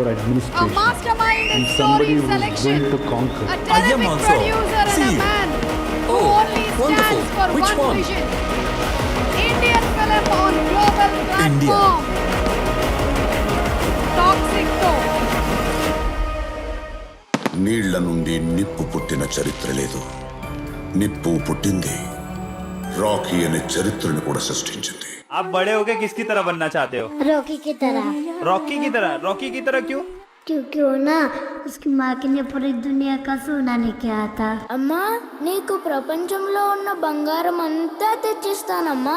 for administration. A mastermind in and story somebody who is selection. going to conquer. A terrific also. producer and See. a man who Oh, only wonderful. stands for Which one one? vision. Indian film on global platform. Toxic Toe. నీళ్ల నుండి నిప్పు పుట్టిన చరిత్ర లేదు. నిప్పు పుట్టింది Rocky అనే చరిత్రను కూడా సృష్టించింది. आप बड़े होके किसकी तरह बनना चाहते हो? रॉकी की तरह। रॉकी की तरह? रॉकी की तरह क्यों? क्योंकि वो ना उसकी माँ ने पूरी दुनिया का सोना लेके आया था। అమ్మా నీకు ప్రపంచంలో ఉన్న బంగారం అంతా తెచ్చిస్తానమ్మా.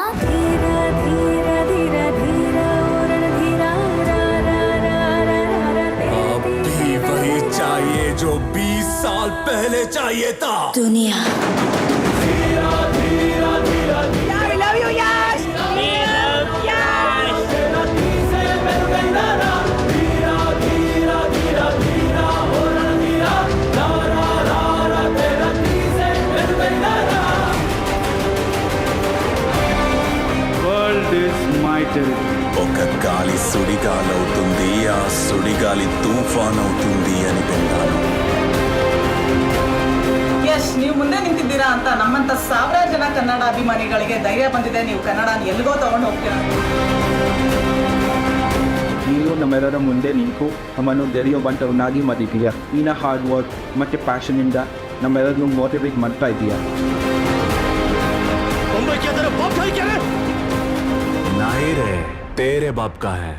अभी वही चाहिए जो 20 साल पहले चाहिए था. దునియా World is my territory. ఒక గాలి సుడిగాలవుతుంది, ఆ సుడిగాలి తుఫాన్ అవుతుంది అని విన్నాను. ಯಶ್ ನೀವು ಮುಂದೆ ನಿಂತಿದ್ದೀರಾ ಅಂತ ನಮ್ಮಂತ ಸಾವಿರಾರು ಜನ ಕನ್ನಡ ಅಭಿಮಾನಿಗಳಿಗೆ ಧೈರ್ಯ ಬಂದಿದೆ. ನೀವು ಕನ್ನಡನ ಎಲ್ಲಿಗೋ ತಗೊಂಡು ಹೋಗ್ತೀರಾ. ನೀನು ನಮ್ಮೆಲ್ಲರ ಮುಂದೆ ನಿಂತು ನಮ್ಮನ್ನು ಧೈರ್ಯವಂತರನ್ನಾಗಿ ಮಾಡಿದ್ದೀಯಾ. ನಿನ್ನ ಹಾರ್ಡ್ ವರ್ಕ್ ಮತ್ತು ಪ್ಯಾಷನಿಂದ ನಮ್ಮೆಲ್ಲರನ್ನು ಮೋಟಿವೇಟ್ ಮಾಡ್ತಾ ಇದೀಯಾ. नहीं रे, तेरे बाप का है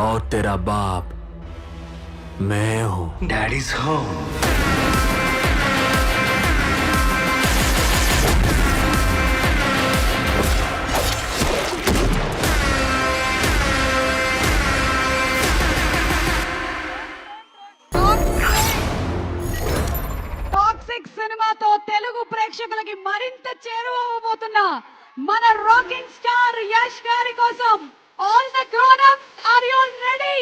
और तेरा बाप मैं हूँ. Daddy's home. టాక్సిక్ సినిమాతో తెలుగు ప్రేక్షకులకి మరింత చేరువవబోతున్న మన రాకింగ్ స్టార్ యష్ గారి కోసం all the grown ups are you ready?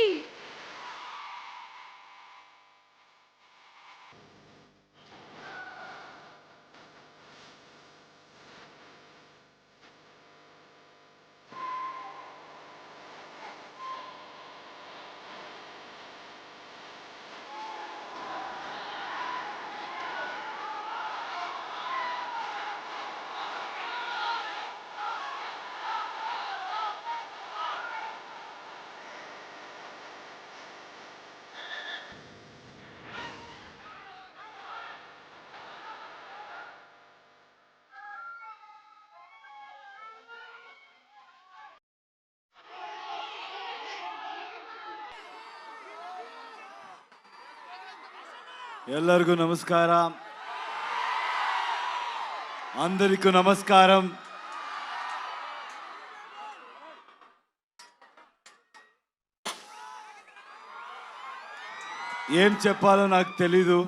ಎಲ್ಲರಿಗೂ ನಮಸ್ಕಾರ. అందరికీ నమస్కారం. ఏం చెప్పాలో నాకు తెలీదు.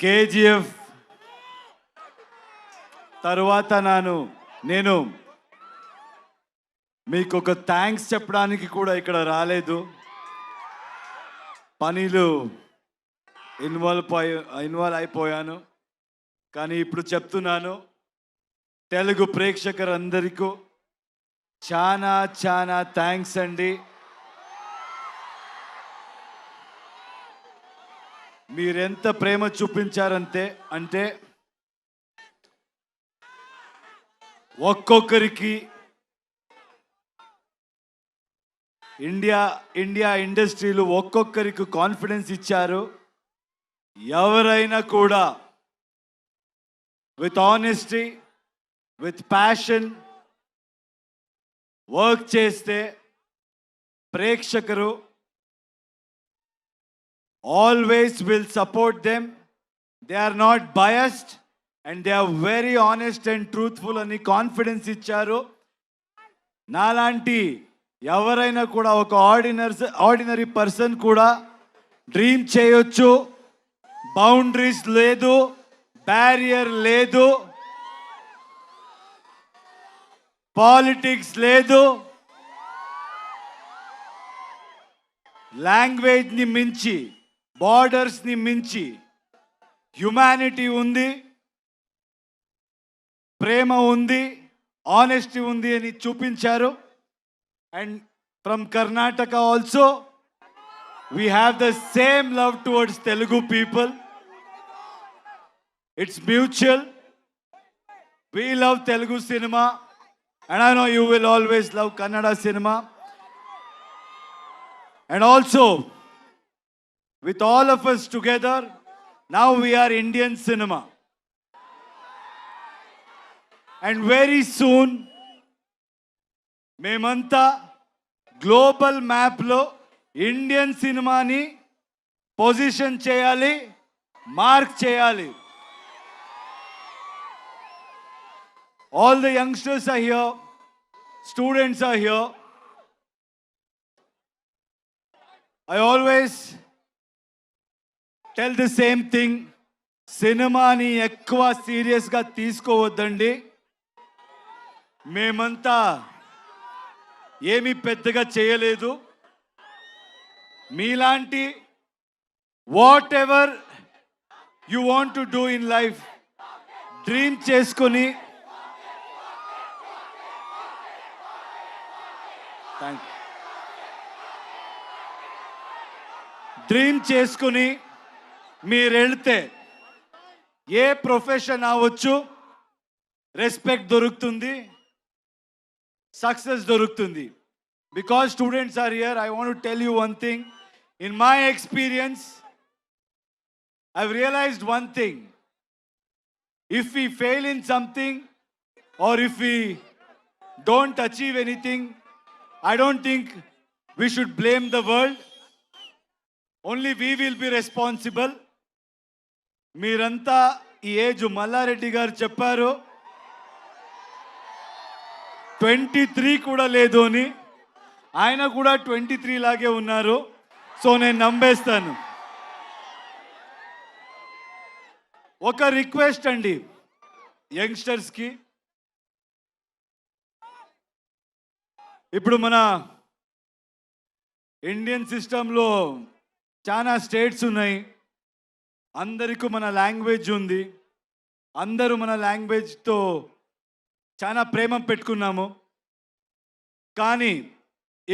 కేజీఎఫ్ తర్వాత నేను మీకు ఒక థ్యాంక్స్ చెప్పడానికి కూడా ఇక్కడ రాలేదు. పనిలో ఇన్వాల్వ్ అయిపోయాను. కానీ ఇప్పుడు చెప్తున్నాను, తెలుగు ప్రేక్షకులందరికీ చాలా చాలా థ్యాంక్స్ అండి. మీరెంత ప్రేమ చూపించారంటే ఒక్కొక్కరికి ఇండియా ఇండస్ట్రీలో ఒక్కొక్కరికి కాన్ఫిడెన్స్ ఇచ్చారు. ఎవరైనా కూడా with honesty, with passion work చేస్తే ప్రేక్షకులు always will support them. They are not biased and they are very honest and truthful అని కాన్ఫిడెన్స్ ఇచ్చారు. నాలాంటి ఎవరైనా కూడా ఒక ఆర్డినరీ పర్సన్ కూడా డ్రీమ్ చేయొచ్చు. బౌండరీస్ లేదు, బ్యారియర్ లేదు, పాలిటిక్స్ లేదు, లాంగ్వేజ్ని మించి, బార్డర్స్ని మించి హ్యుమానిటీ ఉంది, ప్రేమ ఉంది, ఆనెస్టీ ఉంది అని చూపించారు. And from Karnataka also. We have the same love towards Telugu people. It's mutual. We love Telugu cinema, and I know you will always love Kannada cinema. And also, with all of us together, now we are Indian cinema. And very soon, మేమంతా global మ్యాప్లో Indian సినిమాని position చేయాలి, mark చేయాలి. All the youngsters are here, students are here. I always tell the same thing. సినిమాని ఎక్కువ సీరియస్గా తీసుకోవద్దండి. మేమంతా ఏమీ పెద్దగా చేయలేదు. మీలాంటి what ever you want to do in life dream చేసుకొని మీరు వెళ్తే ఏ ప్రొఫెషన్ అవ్వచ్చు, రెస్పెక్ట్ దొరుకుతుంది, సక్సెస్ దొరుకుతుంది. Because students are here, I want to tell you one thing. In my experience, I've realized one thing. If we fail in something or if we don't achieve anything, I don't think we should blame the world. Only we will be responsible. మీరంతా ఈ age Mallareddy గారు చెప్పారు 23 కూడా లేదు అని. ఆయన కూడా 23 లాగే ఉన్నారు. సో నేను నమ్మేస్తాను. ఒక రిక్వెస్ట్ అండి యంగ్స్టర్స్కి. ఇప్పుడు మన ఇండియన్ సిస్టంలో చాలా స్టేట్స్ ఉన్నాయి. అందరికీ మన లాంగ్వేజ్ ఉంది. అందరూ మన లాంగ్వేజ్తో చాలా ప్రేమ పెట్టుకున్నాము. కానీ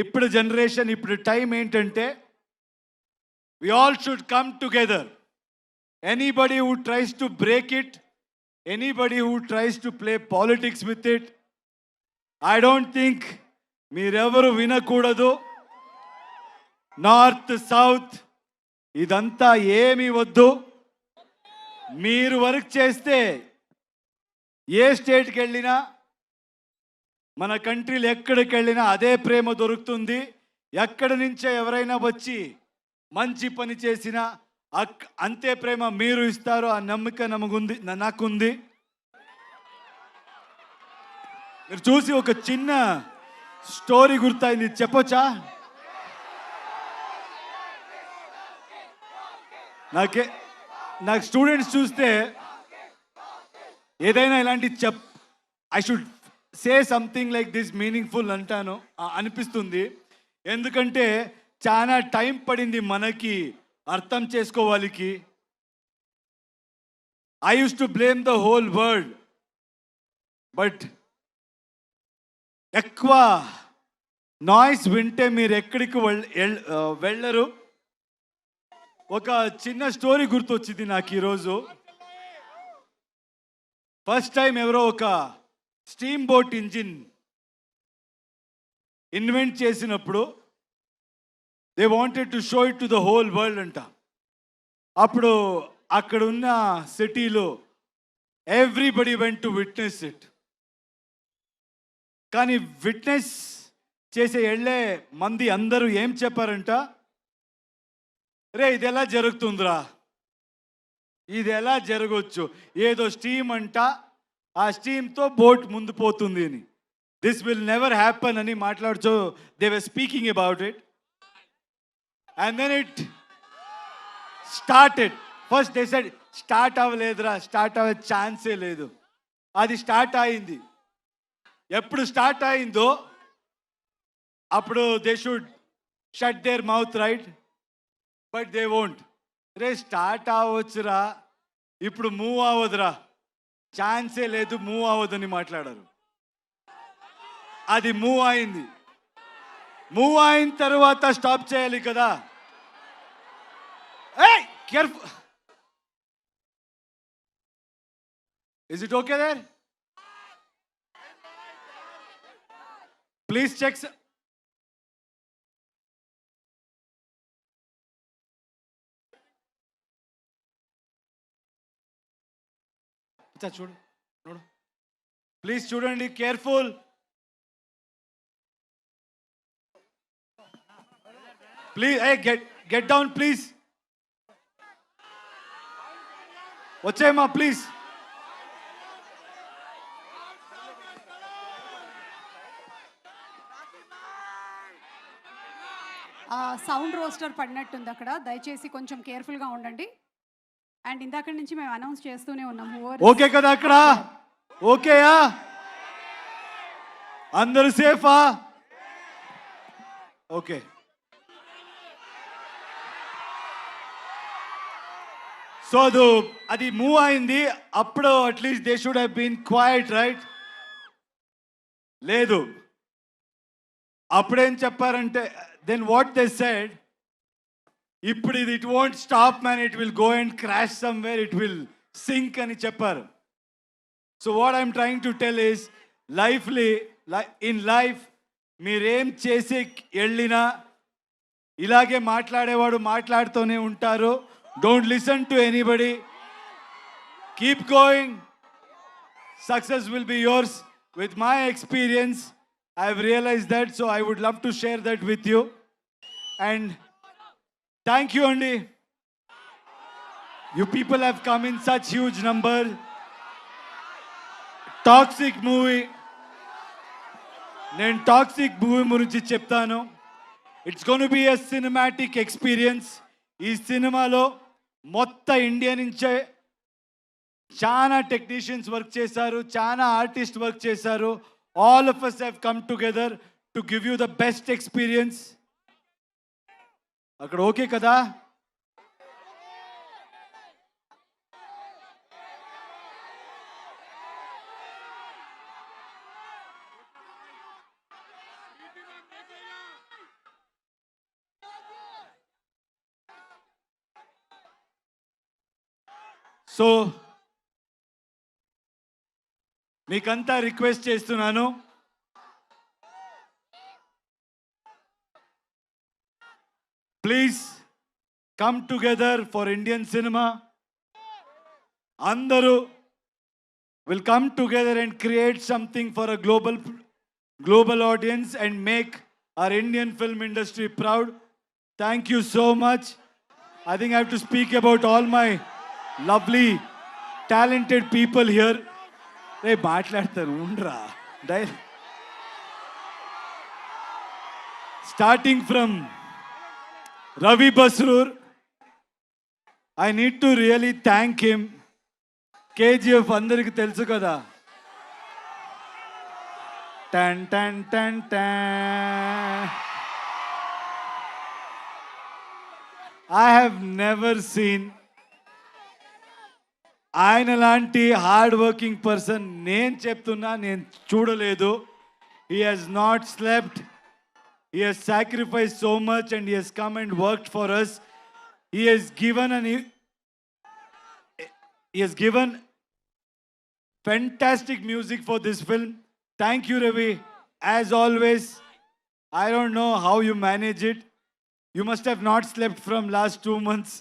ఇప్పుడు జనరేషన్, ఇప్పుడు టైం ఏంటంటే we all should come together. Anybody who tries to break it, anybody who tries to play politics with it, I don't think మీరెవరు వినకూడదు. నార్త్ సౌత్ ఇదంతా ఏమీ వద్దు. మీరు వర్క్ చేస్తే ఏ స్టేట్కి వెళ్ళినా, మన కంట్రీలు ఎక్కడికి వెళ్ళినా అదే ప్రేమ దొరుకుతుంది. ఎక్కడి నుంచో ఎవరైనా వచ్చి మంచి పని చేసినా అంతే ప్రేమ మీరు ఇస్తారు. ఆ నమ్మకం నాకుంది. మీరు చూసి ఒక చిన్న స్టోరీ గుర్తయింది, చెప్పొచ్చా? నాకు స్టూడెంట్స్ చూస్తే ఏదైనా ఇలాంటి I should say something like this meaningful అంటాను అనిపిస్తుంది. ఎందుకంటే చాలా టైం పడింది మనకి అర్థం చేసుకోవాలికి. I use to blame the whole world, but ఎక్కువ నాయిస్ వింటే మీరు ఎక్కడికి వెళ్ళరు. ఒక చిన్న స్టోరీ గుర్తొచ్చింది నాకు ఈరోజు. ఫస్ట్ టైం ఎవరో ఒక స్టీమ్ బోట్ ఇంజిన్ ఇన్వెంట్ చేసినప్పుడు they wanted to show it to the whole world అంట. అప్పుడు అక్కడ ఉన్న సిటీలో everybody went to witness it. కానీ విట్నెస్ చేసే వెళ్ళే మంది అందరూ ఏం చెప్పారంట, రే ఇది ఎలా జరుగుతుందిరా, ఇది ఎలా జరగవచ్చు, ఏదో స్టీమ్ అంట, ఆ స్టీమ్తో బోట్ ముందు పోతుంది అని, దిస్ విల్ నెవర్ హ్యాపన్ అని మాట్లాడుతూ they were speaking about it. And then it started. First they said start అవ్వలేదురా, స్టార్ట్ అవ్వే ఛాన్సే లేదు. అది స్టార్ట్ అయింది. ఎప్పుడు స్టార్ట్ అయిందో అప్పుడు they should shut their mouth, right? But they won't. రే స్టార్ట్ అవ్వచ్చురా, ఇప్పుడు మూవ్ అవ్వదురా, ఛాన్సే లేదు, మూవ్ అవ్వదని మాట్లాడారు. అది మూవ్ అయింది. మూవ్ అయిన తర్వాత స్టాప్ చేయాలి కదా. ఏయ్ careful. Is it okay there? Please check. చూడు చూడు ప్లీజ్ చూడండి, careful. Please get down please. వచ్చేయమ్మా ప్లీజ్. సౌండ్ రోస్టర్ పడినట్టుంది అక్కడ, దయచేసి కొంచెం కేర్ఫుల్గా ఉండండి. అండ్ ఇందాక నుంచి మేము అనౌన్స్ చేస్తూనే ఉన్నాము. ఓకే కదా అక్కడ? ఓకేయా? అందరూ సేఫా? ఓకే. సో అది మూవ్ అయింది అప్పుడు, at least they should have been quiet, right? లేదు, అప్పుడేం చెప్పారంటే, దెన్ వాట్ దే సెడ్, ఇప్పుడు ఇది it won't stop man, it will go and crash somewhere, it will sink అని చెప్పారు. So what I'm trying to tell is, in life మీరేం చేసి వెళ్ళినా ఇలాగే మాట్లాడేవాడు మాట్లాడుతూనే ఉంటారు. Don't listen to anybody, keep going, success will be yours. With my experience I have realized that, so I would love to share that with you. And thank you Andy. You people have come in such huge number. Toxic movie. Nen toxic movie gurinchi cheptanu. It's going to be a cinematic experience. Ee cinema lo motta India nunche chaana technicians work chesaru, chaana artists work chesaru. All of us have come together to give you the best experience. అక్కడ okay కదా? So మీకంతా request చేస్తున్నాను, please come together for Indian cinema. అందరూ will come together and create something for a global audience and make our Indian film industry proud. Thank you so much. I think I have to speak about all my lovely talented people here. రే మాట్లాడతారు ఉండరా. Starting from Ravi Basrur, I need to really thank him. KGF అందరికి తెలుసు కదా. టన్ టన్ టన్ టన్. ఐ హ్యావ్ నెవర్ సీన్ ఆయన లాంటి హార్డ్ వర్కింగ్ పర్సన్ నేను చెప్తున్నా, నేను చూడలేదు. He has not slept, he has sacrifice so much and he has come and worked for us. He has given fantastic music for this film. Thank you Ravi, as always. I don't know how you manage it. You must have not slept from last 2 months.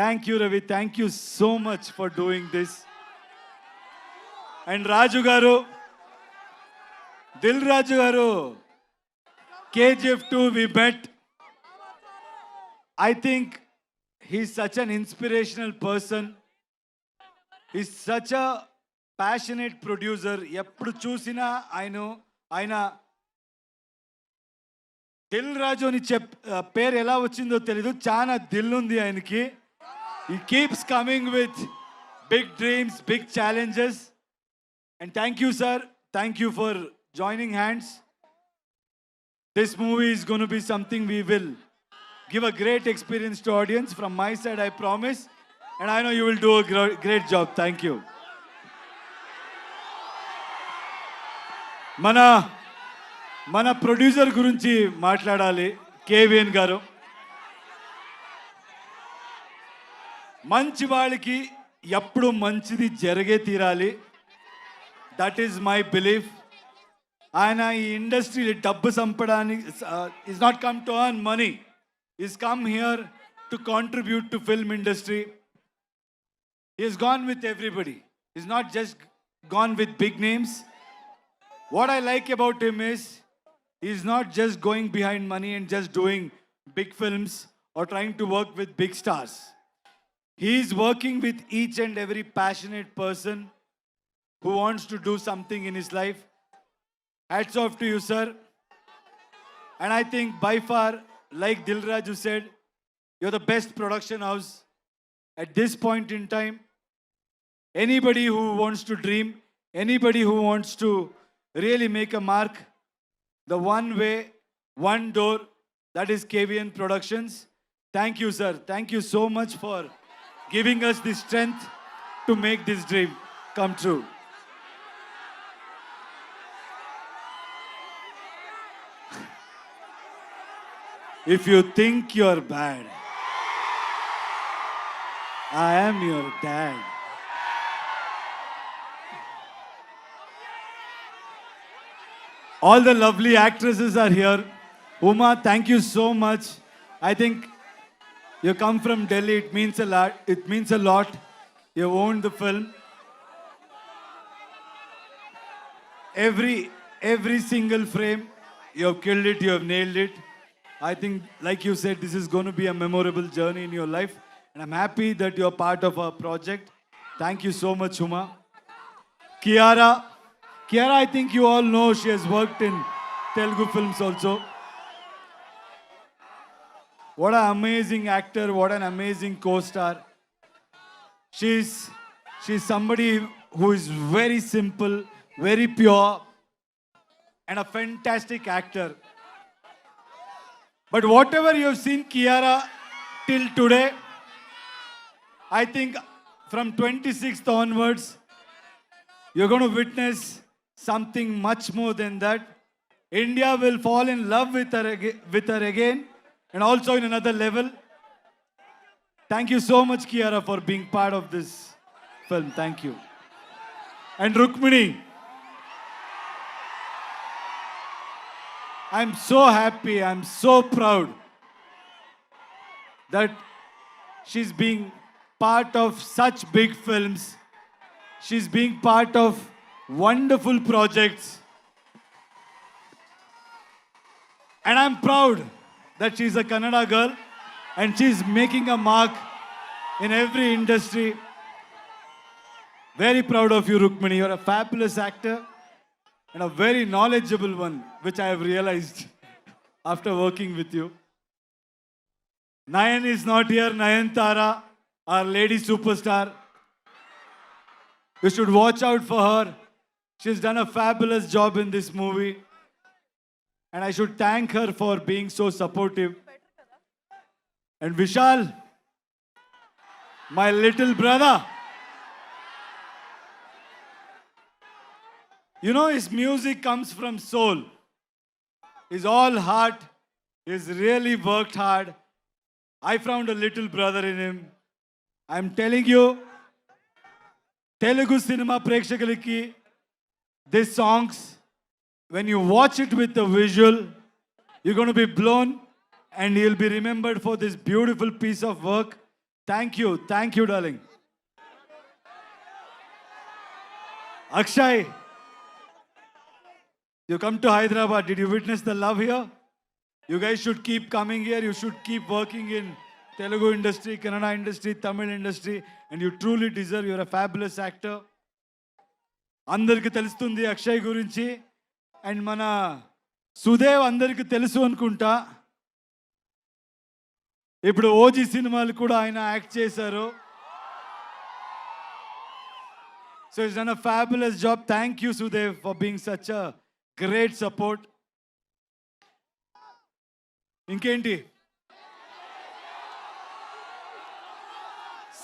Thank you Ravi, thank you so much for doing this. And Raju garu, Dil Raju garu, KGF 2 we met. I think he's such an inspirational person. He's such a passionate producer. ఎప్పుడు చూసినా ఆయన దిల్ రాజు అని పేరు ఎలా వచ్చిందో తెలీదు, చాలా దిల్ ఉంది ఆయనకి. He keeps coming with big dreams, big challenges. And thank you sir, thank you for joining hands. This movie is going to be something we will give a great experience to audience. From my side, I promise. And I know you will do a great job. Thank you. మన producer గురించి మాట్లాడాలి, KVN గారు. మంచి వాళ్ళకి ఎప్పుడు మంచిది జరిగే తీరాలి. That is my belief. ఆయన ఈ ఇండస్ట్రీ డబ్బు సంపడానికి is not come to earn money, is come here to contribute to film industry. He has gone with everybody. He's not just gone with big names. What I like about him is he's not just going behind money and just doing big films or trying to work with big stars. He's working with each and every passionate person who wants to do something in his life. Hats off to you, sir. And I think by far, like Dilraju said, you're the best production house at this point in time. Anybody who wants to dream, anybody who wants to really make a mark, the one way, one door, that is KVN Productions. Thank you, sir. Thank you so much for giving us the strength to make this dream come true. If you think you're bad, I am your dad. All the lovely actresses are here. Uma, thank you so much. I think you come from Delhi. It means a lot. It means a lot. You owned the film. Every single frame, you have killed it. You have nailed it. I think, like you said, this is going to be a memorable journey in your life. And I'm happy that you're part of our project. Thank you so much, Uma. Kiara, I think you all know she has worked in Telugu films also. What an amazing actor, what an amazing co-star. She's somebody who is very simple, very pure, and a fantastic actor. But whatever you have seen Kiara till today, I think from 26th onwards, you're going to witness something much more than that. India will fall in love with her again, and also in another level. Thank you so much, Kiara, for being part of this film. Thank you. And Rukmini, I'm so happy, I'm so proud that she's being part of such big films. She's being part of wonderful projects. And I'm proud that she's a Kannada girl and she's making a mark in every industry. Very proud of you, Rukmini. You're a fabulous actor and a very knowledgeable one, which I have realized after working with you. Nayan is not here. Nayantara, our lady superstar. You should watch out for her. She's done a fabulous job in this movie. And I should thank her for being so supportive. And Vishal, my little brother. You know, his music comes from soul. He's all heart. He's really worked hard. I found a little brother in him. I'm telling you, Telugu cinema prekshakaliki, these songs, when you watch it with the visual, you're going to be blown and you'll be remembered for this beautiful piece of work. Thank you, darling. Akshay, you come to Hyderabad. Did you witness the love here? You guys should keep coming here. You should keep working in Telugu industry, Kannada industry, Tamil industry, and you truly deserve. You're a fabulous actor. అందరికి తెలుస్తుంది అక్షయ్ గురించి. And మన సుదేవ్ అందరికి తెలుసు అనుకుంటా. ఇప్పుడు OG సినిమాలు కూడా ఆయన యాక్ట్ చేశారు. So it's done a fabulous job. Thank you Sudev for being such a great support. ఇంకేంటి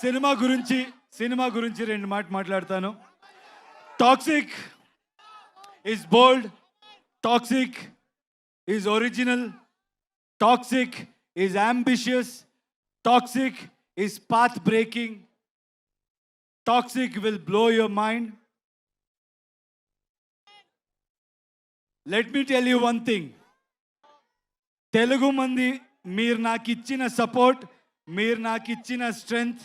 సినిమా గురించి రెండు మాట్లాడతాను. Toxic is bold, toxic is original, toxic is ambitious, toxic is path breaking, toxic will blow your mind. Let me tell you one thing. Telugu mandi meer నాకు ఇచ్చిన support, meer నాకు ఇచ్చిన strength,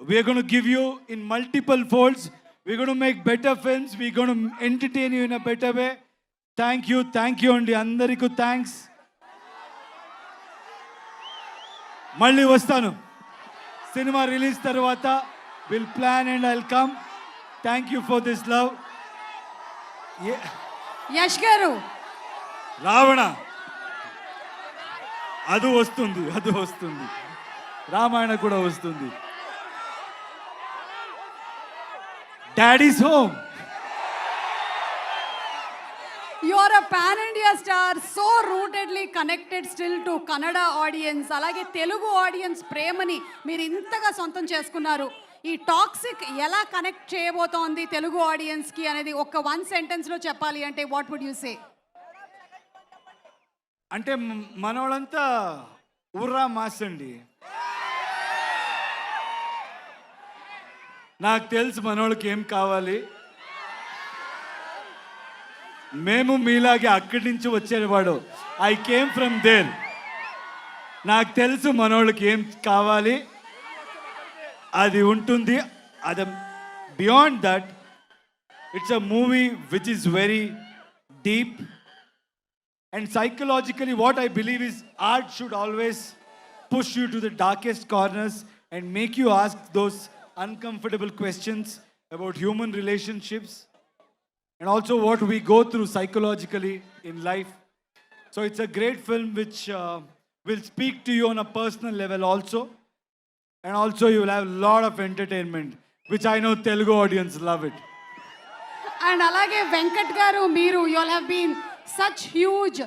we're going to give you in multiple folds. We're going to make better films. We're going to entertain you in a better way. Thank you అండి అందరికీ thanks. మళ్ళీ వస్తాను cinema release తర్వాత. Will plan and I'll come. Thank you for this love. Yash garu, Ravana అది వస్తుంది, రామాయణ కూడా వస్తుంది. Daddy's home. You are a pan India star, so rootedly connected still to Kannada audiences. అలాగే తెలుగు ఆడియన్స్ ప్రేమని మీరు ఇంతగా సొంతం చేసుకున్నారు. ఈ టాక్సిక్ ఎలా కనెక్ట్ చేయబోతోంది తెలుగు ఆడియన్స్కి అనేది ఒక 1 సెంటెన్స్లో చెప్పాలి అంటే వాట్ వుడ్ యూ సే? అంటే మనోళ్ళంతా ఉర్రా మాస్ అండి. నాకు తెలుసు మనోళ్ళకి ఏం కావాలి. మేము మీలాగే అక్కడి నుంచి వచ్చేవాడు. I came from there. నాకు తెలుసు మనోళ్ళకి ఏం కావాలి, అది ఉంటుంది. అది beyond that it's a movie which is very deep and psychologically what I believe is art should always push you to the darkest corners and make you ask those uncomfortable questions about human relationships and also what we go through psychologically in life. So it's a great film which will speak to you on a personal level also, and also you will have a lot of entertainment which I know Telugu audience love it. And అలాగే వెంకట్ గారు, మీరు you all have been such huge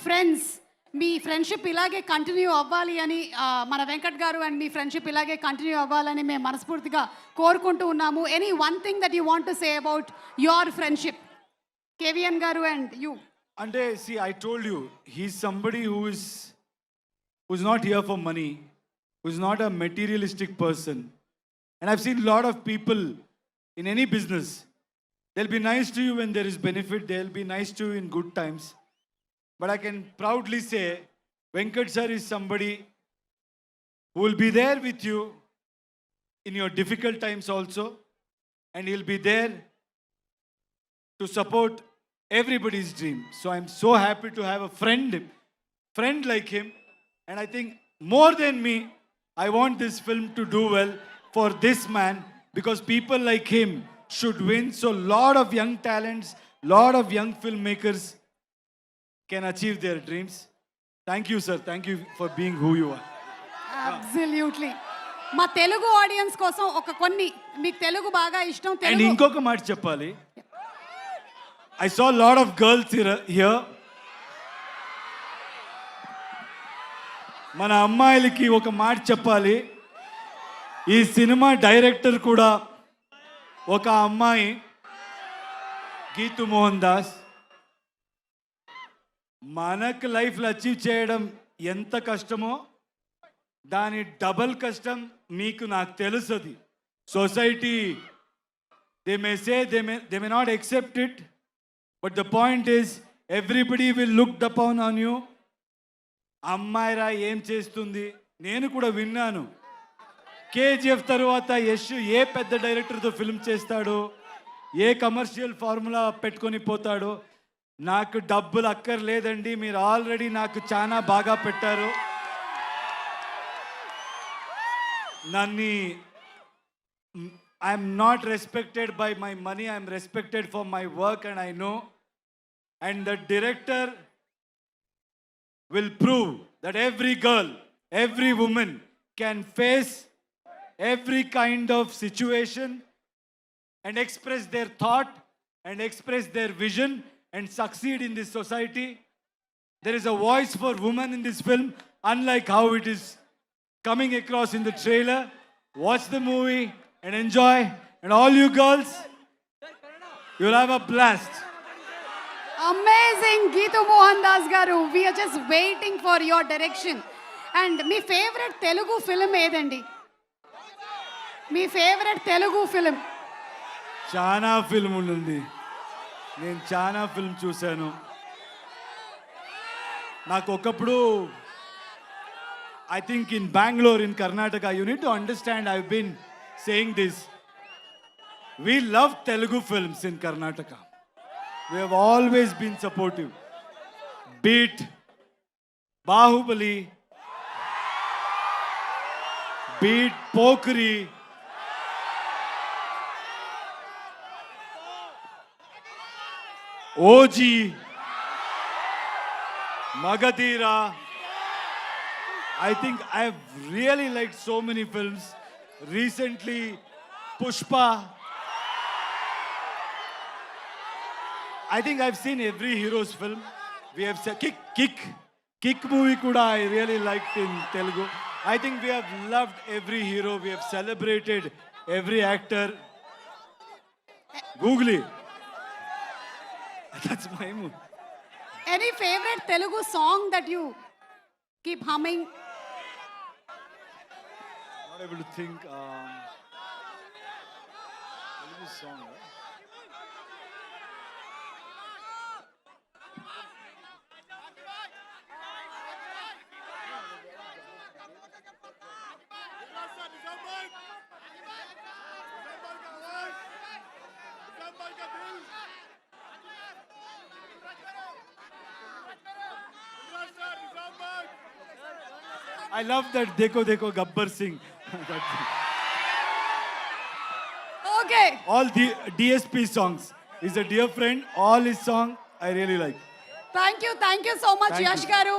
friends. మీ friendship ఇలాగే continue అవ్వాలి అని, మన వెంకట్ గారు and మీ ఫ్రెండ్షిప్ ఇలాగే కంటిన్యూ అవ్వాలని మేము మనస్ఫూర్తిగా కోరుకుంటూ ఉన్నాము. Any one thing that you want to say about your friendship, KVN గారు అండ్ యూ? అంటే see, I told you, he's somebody who's not here for money, who's not a materialistic person. And I've seen a lot of people in any business. They'll be nice to you when there is benefit. They'll be nice to you in good times. But I can proudly say, Venkat sir is somebody who will be there with you in your difficult times also. And he'll be there to support everybody's dream. So I'm so happy to have a friend like him. And I think more than me, I want this film to do well for this man, because people like him should win. So lot of young talents, lot of young filmmakers can achieve their dreams. Thank you sir, thank you for being who you are. Absolutely. మా Telugu audience కోసం ఒక కొన్ని, మీకు తెలుగు బాగా ఇష్టం And Telugu. ఇంకొక మాట చెప్పాలి. I saw a lot of girls here. మన అమ్మాయిలకి ఒక మాట చెప్పాలి. ఈ సినిమా డైరెక్టర్ కూడా ఒక అమ్మాయి, గీతు మోహన్ దాస్. మనకు లైఫ్లో అచీవ్ చేయడం ఎంత కష్టమో దాని డబల్ కష్టం మీకు నాకు తెలుస్తుంది. Society they may say they may not accept it, but the point is everybody will look upon on you. అమ్మాయిరా ఏం చేస్తుంది, నేను కూడా విన్నాను. కేజీఎఫ్ తర్వాత యశ్ ఏ పెద్ద డైరెక్టర్తో ఫిల్మ్ చేస్తాడు, ఏ కమర్షియల్ ఫార్ములా పెట్టుకొని పోతాడు. నాకు డబ్బులు అక్కర్లేదండి, మీరు ఆల్రెడీ నాకు చాలా బాగా పెట్టారు. నన్ను I'm not respected by my money, I'm respected for my work and I know. And the director will prove that every girl, every woman can face every kind of situation and express their thought and express their vision and succeed in this society. There is a voice for women in this film, unlike how it is coming across in the trailer. Watch the movie and enjoy. And all you girls, you'll have a blast. Amazing Geethu Mohan Das garu, we're just waiting for your direction. And మీ favourite Telugu film ఏదండి? మీ favourite Telugu film? చాలా film ఉంది, నేను చాలా film చూశాను. నాకు ఒకప్పుడు I think in Bengaluru, in Karnataka, you need to understand, I been saying this, we love Telugu films in Karnataka. We have always been supportive. Beat Bahubali, beat Pokri, OG, Magadira. I think I've really liked so many films. Recently, Pushpa. I think I've seen every hero's film. We have said Kick movie kuda I really liked in Telugu. I think we have loved every hero. We have celebrated every actor. Googly. That's my mood. Any favorite Telugu song that you keep humming? Not able to think. Telugu song. Right? I love that Dekho Dekho Gabbar Singh. Okay. All the DSP songs. He's a dear friend. All his song I really like. Thank you so much, Thank Yash you. garu.